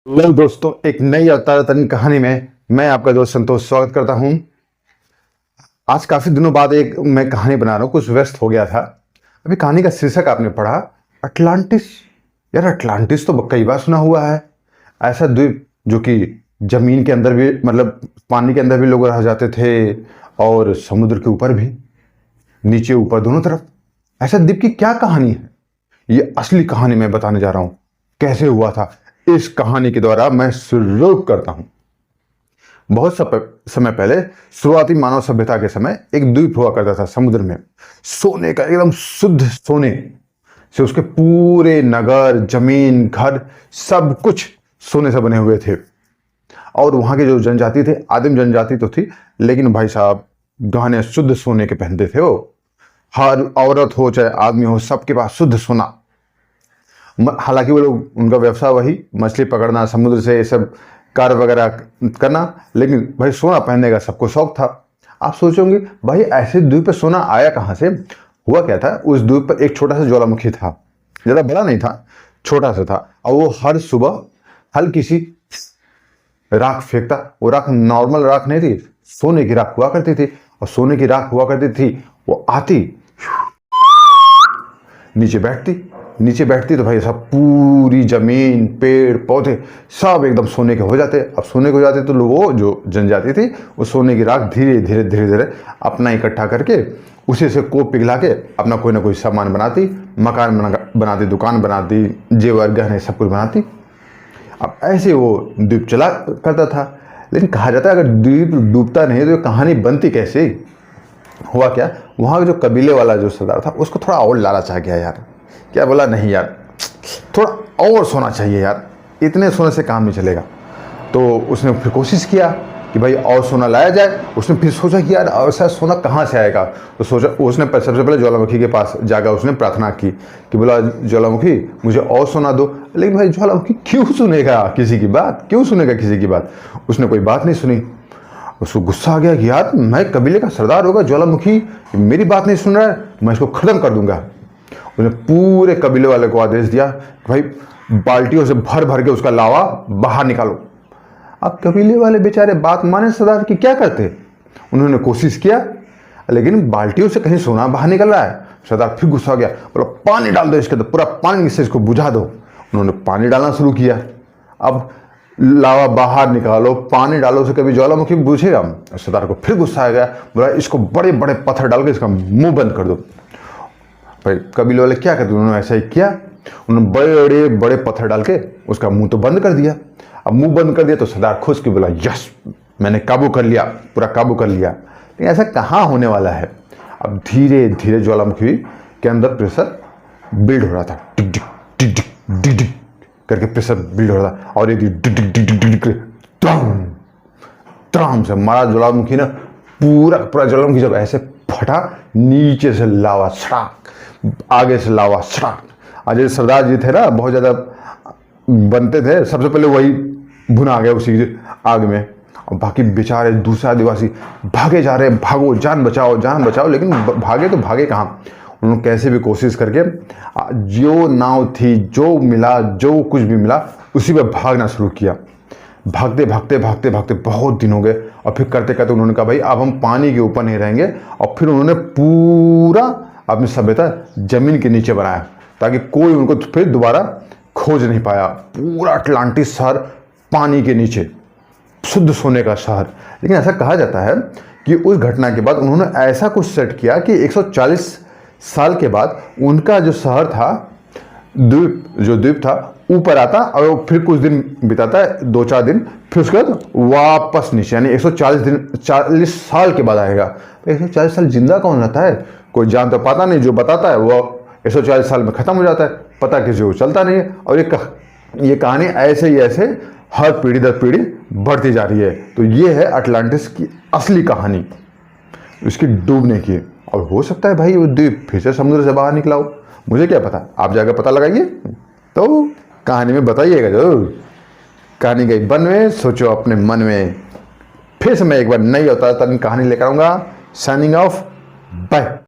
Hello दोस्तों, एक नई अवतार तरीन कहानी में मैं आपका दोस्त संतोष स्वागत करता हूं। आज काफी दिनों बाद एक मैं कहानी बना रहा हूं, कुछ व्यस्त हो गया था। अभी कहानी का शीर्षक आपने पढ़ा, अटलांटिस। यार अटलांटिस तो कई बार सुना हुआ है। ऐसा द्वीप जो कि जमीन के अंदर भी, मतलब पानी के अंदर भी लोग रह जाते थे और समुद्र के ऊपर भी, नीचे ऊपर दोनों तरफ। ऐसा द्वीप की क्या कहानी है, ये असली कहानी मैं बताने जा रहा हूं। कैसे हुआ था, इस कहानी के द्वारा मैं शुरू करता हूं। बहुत समय पहले, शुरुआती मानव सभ्यता के समय, एक द्वीप हुआ करता था समुद्र में। सोने का, एकदम शुद्ध सोने से उसके पूरे नगर, जमीन, घर, सब कुछ सोने से बने हुए थे। और वहां के जो जनजाति थे, आदिम जनजाति तो थी, लेकिन भाई साहब गहने शुद्ध सोने के पहनते थे वो। हर औरत हो चाहे आदमी हो, सबके पास शुद्ध सोना। हालांकि वो लोग, उनका व्यवसाय वही मछली पकड़ना, समुद्र से ये सब कार्य वगैरह करना, लेकिन भाई सोना पहनने का सबको शौक था। आप सोचोगे भाई ऐसे द्वीप पर सोना आया कहाँ से? हुआ क्या था, उस द्वीप पर एक छोटा सा ज्वालामुखी था। ज़्यादा बड़ा नहीं था, छोटा सा था। और वो हर सुबह हल्की सी राख फेंकता। वो राख नॉर्मल राख नहीं थी, सोने की राख हुआ करती थी। और सोने की राख हुआ करती थी, वो आती, नीचे बैठती तो भाई सब पूरी जमीन, पेड़ पौधे सब एकदम सोने के हो जाते। अब सोने के हो जाते तो वो जो जनजाति थी, वो सोने की राख धीरे धीरे अपना इकट्ठा करके उसी से को पिघला के अपना कोई ना कोई सामान बनाती, मकान बनाती, दुकान बनाती, जेवर गहने सब कुछ बनाती। अब ऐसे वो द्वीप चला करता था। लेकिन कहा जाता है अगर द्वीप डूबता नहीं तो कहानी बनती कैसे? हुआ क्या, वहाँ का जो कबीले वाला जो सरदार था, उसको थोड़ा और लालच आ गया यार। क्या बोला, नहीं यार थोड़ा और सोना चाहिए यार, इतने सोने से काम नहीं चलेगा। तो उसने फिर कोशिश किया कि भाई और सोना लाया जाए। उसने फिर सोचा कि यार ऐसा सोना कहाँ से आएगा। तो सोचा, उसने सबसे पहले ज्वालामुखी के पास जाकर उसने प्रार्थना की कि बोला, ज्वालामुखी मुझे और सोना दो। लेकिन भाई ज्वालामुखी क्यों सुनेगा किसी की बात, क्यों सुनेगा किसी की बात? उसने कोई बात नहीं सुनी। उसको गुस्सा आ गया कि यार मैं कबीले का सरदार होगा, ज्वालामुखी मेरी बात नहीं सुन रहा है, मैं इसको खत्म कर दूंगा। उसने पूरे कबीले वाले को आदेश दिया, भाई बाल्टियों से भर भर के उसका लावा बाहर निकालो। अब कबीले वाले बेचारे बात माने सरदार की, क्या करते? उन्होंने कोशिश किया, लेकिन बाल्टियों से कहीं सोना बाहर निकल रहा है। सरदार फिर गुस्सा हो गया, बोला पानी डाल दो इसके अंदर, पूरा पानी से इसको बुझा दो। उन्होंने पानी डालना शुरू किया। अब लावा बाहर निकालो, पानी डालो, से कभी ज्वालामुखी बुझेगा? सरदार को फिर गुस्सा आ गया, बोला इसको बड़े बड़े पत्थर डाल के इसका मुंह बंद कर दो। भाई कबीले वाले क्या करते, उन्होंने ऐसा ही किया। उन्होंने बड़े बड़े पत्थर डाल के उसका मुंह तो बंद कर दिया। अब मुंह बंद कर दिया तो सरदार खुश की बोला, यस मैंने काबू कर लिया, पूरा काबू कर लिया। लेकिन ऐसा कहाँ होने वाला है? अब धीरे धीरे ज्वालामुखी के अंदर प्रेशर बिल्ड हो रहा था, टिक टिक टिक टिक टिक टिक करके प्रेशर बिल्ड हो रहा था। और यदि टिक टिक टिक टिक टिक त्राम से मारा ज्वालामुखी ने, पूरा ज्वालामुखी जब ऐसे फटा, नीचे से लावा सड़ाक, आगे से लावा सड़ाक। आज सरदार जी थे ना, बहुत ज़्यादा बनते थे, सबसे पहले वही भुना गया उसी आग में। और बाकी बेचारे दूसरे आदिवासी भागे जा रहे, भागो जान बचाओ जान बचाओ। लेकिन भागे तो भागे कहाँ, उन्होंने कैसे भी कोशिश करके जो नाव थी, जो मिला, जो कुछ भी मिला, उसी पर भागना शुरू किया। भागते भागते भागते भागते बहुत दिन हो गए। और फिर करते करते उन्होंने कहा भाई अब हम पानी के ऊपर नहीं रहेंगे। और फिर उन्होंने पूरा अपनी सभ्यता जमीन के नीचे बनाया, ताकि कोई उनको फिर दोबारा खोज नहीं पाया। पूरा अटलांटिस शहर पानी के नीचे, शुद्ध सोने का शहर। लेकिन ऐसा कहा जाता है कि उस घटना के बाद उन्होंने ऐसा कुछ सेट किया कि 140 साल के बाद उनका जो शहर था, द्वीप था, ऊपर आता और फिर कुछ दिन बिताता है, 2-4 दिन, फिर उसके बाद वापस नीचे। यानी 140 साल के बाद आएगा। 140 साल जिंदा कौन रहता है? कोई जान तो पाता नहीं, जो बताता है वो 140 साल में खत्म हो जाता है, पता किसी को चलता नहीं है। और ये कहानी ऐसे ही ऐसे हर पीढ़ी दर पीढ़ी बढ़ती जा रही है। तो ये है अटलांटिस की असली कहानी, उसकी डूबने की। और हो सकता है भाई वो द्वीप फिर से समुद्र से बाहर निकला हो, मुझे क्या पता। आप जाकर पता लगाइए, तो कहानी में बताइएगा जरूर। कहानी गई बन में, सोचो अपने मन में। फिर से मैं एक बार नई अवतार कहानी लेकर आऊंगा। Signing off, bye.